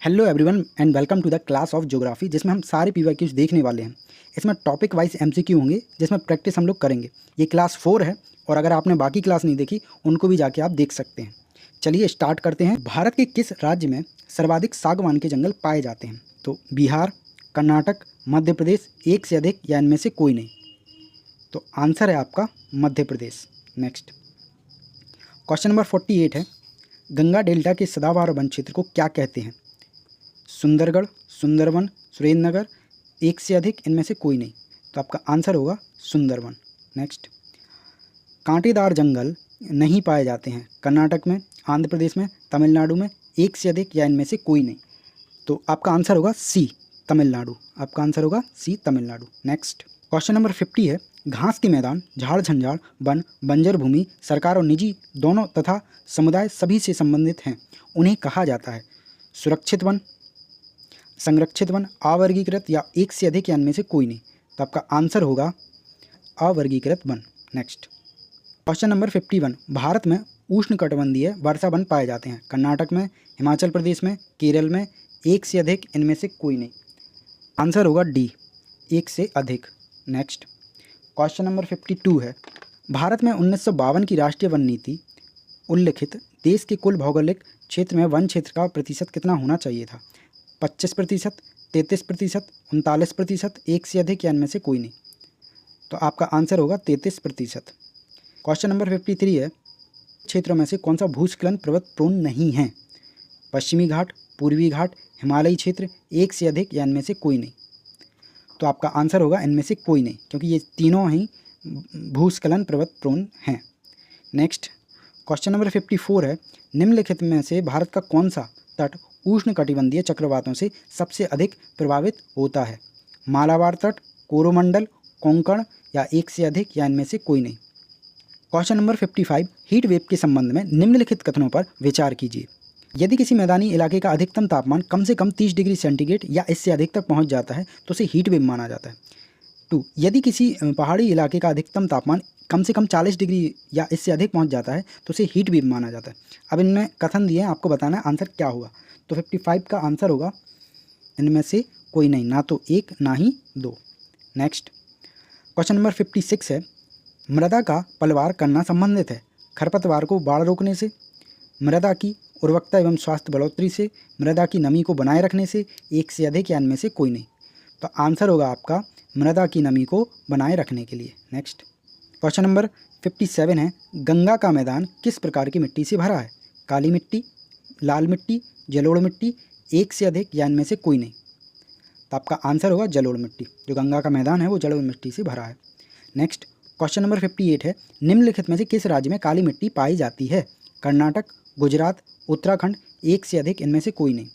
Hello everyone and welcome to the class of geography, जिसमें हम सारे पीवाईक्यूज देखने वाले हैं। इसमें टॉपिक वाइज एमसीक्यू होंगे, जिसमें प्रैक्टिस हम लोग करेंगे। ये क्लास 4 है और अगर आपने बाकी क्लास नहीं देखी उनको भी जाके आप देख सकते हैं। चलिए स्टार्ट करते हैं। भारत के किस राज्य में सर्वाधिक सागवान के जंगल पाए जाते हैं? तो बिहार, कर्नाटक, मध्य प्रदेश, एक से अधिक या इनमें से कोई नहीं। तो आंसर है आपका Madhya Pradesh. Next question number 48 है, गंगा डेल्टा के सदाबहार वन क्षेत्र को क्या कहते हैं? सुंदरगढ़, सुंदरवन, सुरेंद्रनगर, एक से अधिक, इनमें से कोई नहीं। तो आपका आंसर होगा सुंदरवन। नेक्स्ट, कांटेदार जंगल नहीं पाए जाते हैं कर्नाटक में, आंध्र प्रदेश में, तमिलनाडु में, एक से अधिक या इनमें से कोई नहीं। तो आपका आंसर होगा सी, तमिलनाडु। आपका आंसर होगा सी, तमिलनाडु। नेक्स्ट क्वेश्चन नंबर 50 है, घास के मैदान, झाड़ झंझाड़, वन, बंजर भूमि, सरकार और निजी दोनों तथा समुदाय सभी से संबंधित हैं, उन्हें कहा जाता है सुरक्षित वन, संरक्षित वन, अवर्गीकृत या एक से अधिक या इनमें से कोई नहीं। तो आपका आंसर होगा अवर्गीकृत one. Next question number 51, Bharat में उष्णकटिबंधीय वर्षा वन पाए जाते हैं कर्नाटक में, हिमाचल प्रदेश में, केरल में, एक से अधिक, इनमें से कोई नहीं। आंसर होगा डी, एक से अधिक। नेक्स्ट क्वेश्चन नंबर 52 है, भारत में 1952 की राष्ट्रीय वन नीति उल्लिखित देश के कुल भौगोलिक क्षेत्र में वन क्षेत्र का प्रतिशत कितना होना चाहिए था? 25%, 33%, 39%, एक से अधिक या इनमें से कोई नहीं। तो आपका आंसर होगा 33%। क्वेश्चन नंबर 53 है, क्षेत्रों में से कौन सा भूस्खलन पर्वत प्रोन नहीं है? पश्चिमी घाट, पूर्वी घाट, हिमालयी क्षेत्र, एक से अधिक या इनमें से कोई नहीं। तो आपका आंसर होगा इनमें से कोई नहीं, क्योंकि ये तीनों ही भूस्खलन पर्वत प्रोन हैं। नेक्स्ट क्वेश्चन नंबर 54 है, निम्नलिखित में से भारत का कौन सा तट उष्णकटिबंधीय चक्रवातों से सबसे अधिक प्रभावित होता है? मालाबार तट, कोरोमंडल, कोंकण या एक से अधिक या इनमें से कोई नहीं। क्वेश्चन नंबर 55, हीट वेव के संबंध में निम्नलिखित कथनों पर विचार कीजिए। यदि किसी मैदानी इलाके का अधिकतम तापमान कम से कम 30 डिग्री सेंटीग्रेड या इससे अधिक तक पहुंच जाता है तो उसे हीट वेव माना जाता है। 2, यदि किसी पहाड़ी इलाके का अधिकतम तापमान कम से कम 40 डिग्री या इससे अधिक पहुंच जाता है तो उसे हीट वेव माना जाता है। अब इनमें कथन दिए हैं, आपको बताना है आंसर क्या होगा। तो 55 का आंसर होगा इनमें से कोई नहीं, ना तो एक ना ही दो। नेक्स्ट क्वेश्चन नंबर 56 है, मृदा का पलवार करना संबंधित है खरपतवार को बाढ़ रोकने से, मृदा की उर्वरकता एवं स्वास्थ्य बढ़ोतरी से, मृदा की नमी को बनाए रखने से, एक से अधिक या इनमें से कोई नहीं। तो आंसर होगा आपका मृदा की नमी को बनाए रखने के लिए। नेक्स्ट क्वेश्चन नंबर 57 है, गंगा का मैदान किस प्रकार की मिट्टी से भरा है? काली मिट्टी, लाल मिट्टी, जलोढ़ मिट्टी, एक से अधिक या इनमें से कोई नहीं। तो आपका आंसर होगा जलोढ़ मिट्टी। जो गंगा का मैदान है वो जलोढ़ मिट्टी से भरा है। नेक्स्ट क्वेश्चन नंबर 58 है, निम्नलिखित में से किस राज्य में काली मिट्टी पाई जाती है? कर्नाटक, गुजरात, उत्तराखंड, एक से अधिक, इनमें से कोई नहीं।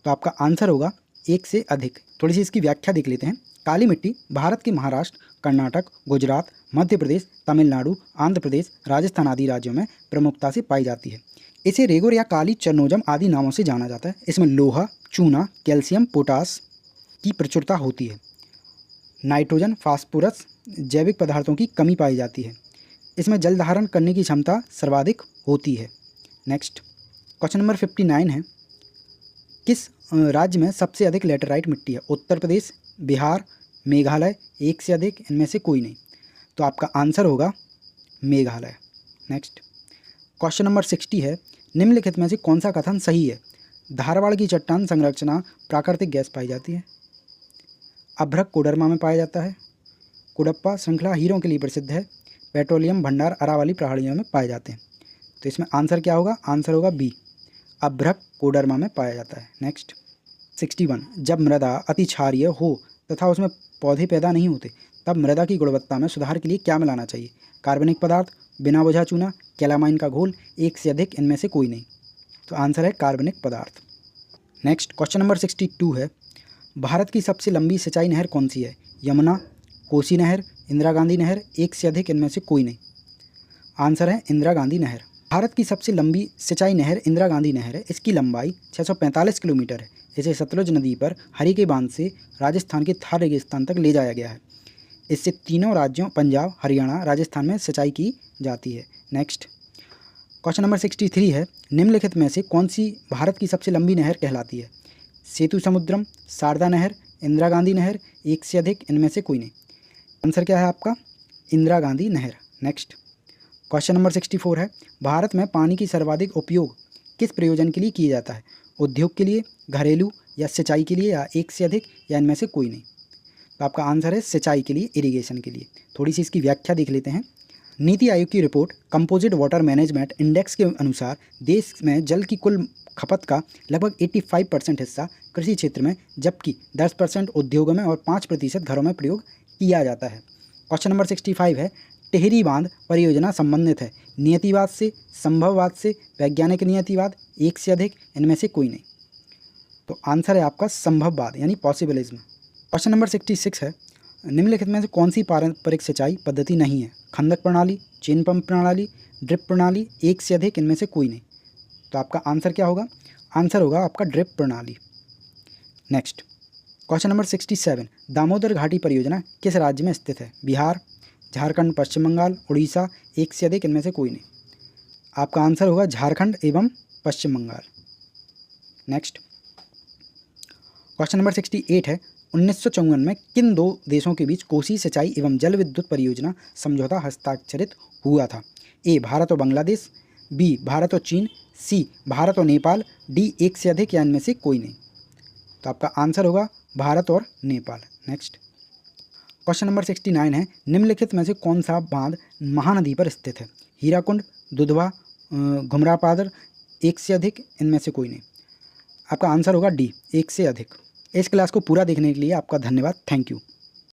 तो आपका आंसर होगा एक से अधिक। थोड़ी सी इसकी व्याख्या देख लेते हैं। काली मिट्टी भारत के महाराष्ट्र, कर्नाटक, गुजरात, मध्य प्रदेश, तमिलनाडु, आंध्र प्रदेश, राजस्थान आदि राज्यों में प्रमुखता से पाई जाती है। इसे रेगोर या काली चरनोजम आदि नामों से जाना जाता है। इसमें लोहा, चूना, कैल्शियम, पोटास की प्रचुरता होती है। नाइट्रोजन, फास्फोरस, जैविक पदार्थों की कमी पाई जाती है। इसमें जल धारण करने की क्षमता सर्वाधिक होती है। नेक्स्ट क्वेश्चन नंबर 59 है, किस राज्य में सबसे अधिक लेटराइट मिट्टी है? उत्तर प्रदेश, बिहार, मेघालय, एक से अधिक, इनमें से कोई नहीं। तो आपका आंसर होगा मेघालय। नेक्स्ट क्वेश्चन नंबर 60 है, निम्नलिखित में से कौन सा कथन सही है? धारवाड़ की चट्टान संरचना प्राकृतिक गैस पाई जाती है। अभ्रक कोडरमा में पाया जाता है। कुडप्पा श्रृंखला हीरों के लिए प्रसिद्ध है। पेट्रोलियम भंडार अरावली पहाड़ियों में पाए जाते हैं। तो इसमें आंसर क्या होगा? आंसर होगा बी, अभ्रक कोडरमा में पाया जाता है। नेक्स्ट 61, जब मृदा अति क्षारीय हो तथा उसमें पौधे पैदा नहीं होते तब मृदा की गुणवत्ता में सुधार के लिए क्या मिलाना चाहिए? कार्बनिक पदार्थ, बिना बुझा चूना, कैलामाइन का घोल, एक से अधिक, इनमें से कोई नहीं। तो आंसर है कार्बनिक पदार्थ। नेक्स्ट क्वेश्चन नंबर 62 है, भारत की सबसे लंबी सिंचाई नहर कौन सी है? यमुना, कोसी नहर, इंदिरा गांधी नहर, एक से अधिक, इनमें से कोई नहीं। आंसर है इंदिरा गांधी नहर। भारत की सबसे लंबी सिंचाई नहर इंदिरा गांधी नहर है। इसकी लंबाई 645 किलोमीटर है। इसे सतलुज नदी पर हरी के बांध से राजस्थान के थार रेगिस्तान तक ले जाया गया है। इससे तीनों राज्यों पंजाब, हरियाणा, राजस्थान में सिंचाई की जाती है। नेक्स्ट क्वेश्चन नंबर 63 है, निम्नलिखित में से कौन सी भारत की सबसे लंबी नहर कहलाती है? सेतु समुद्रम, शारदा नहर, इंदिरा गांधी नहर, एक से अधिक, इनमें से कोई नहीं। आंसर क्या है आपका? इंदिरा गांधी नहर। नेक्स्ट क्वेश्चन नंबर 64 है, भारत में पानी की सर्वाधिक उपयोग किस प्रयोजन के लिए किया जाता है? उद्योग के लिए, घरेलू या सिंचाई के लिए, या एक से अधिक, या इनमें से कोई नहीं। तो आपका आंसर है सिंचाई के लिए, इरिगेशन के लिए। थोड़ी सी इसकी व्याख्या देख लेते हैं। नीति आयोग की report composite water management index के अनुसार देश में जल की कुल खपत का लगभग 85% हिस्सा कृषि क्षेत्र में, जबकि 10% उद्योगों में और 5% घरों में प्रयोग किया जाता है। क्वेश्चन नंबर 65 है, टिहरी बांध परियोजना संबंधित है नियतिवाद से, संभववाद से, वैज्ञानिक नियतिवाद, एक से अधिक, इनमें से कोई नहीं। तो आंसर है आपका संभववाद यानी पॉसिबिलिज्म। क्वेश्चन नंबर 66 है, निम्नलिखित में से कौन सी पारंपरिक सिंचाई पद्धति नहीं है? खंदक प्रणाली, चेन पंप प्रणाली, ड्रिप प्रणाली, एक से अधिक, इनमें से कोई नहीं। तो आपका आंसर क्या होगा? आंसर होगा आपका ड्रिप प्रणाली। नेक्स्ट क्वेश्चन नंबर 67, दामोदर घाटी परियोजना किस राज्य में स्थित है? बिहार, झारखंड, पश्चिम बंगाल, उड़ीसा, एक से अधिक, इनमें से कोई नहीं। आपका आंसर होगा झारखंड एवं पश्चिम बंगाल। नेक्स्ट क्वेश्चन नंबर 68 है, 1954 में किन दो देशों के बीच कोसी सिंचाई एवं जल विद्युत परियोजना समझौता हस्ताक्षरित हुआ था? ए भारत और बांग्लादेश, बी भारत और चीन, सी भारत और नेपाल, डी एक से अधिक, या इनमें से कोई नहीं। तो आपका आंसर होगा भारत और नेपाल। नेक्स्ट क्वेश्चन नंबर 69 है, निम्नलिखित में से कौन सा बांध महानदी पर स्थित है? हीराकुंड, दुधवा, घुमरापादर, एक से अधिक, इनमें से कोई नहीं। आपका आंसर होगा डी, एक से अधिक। इस क्लास को पूरा देखने के लिए आपका धन्यवाद। Thank you.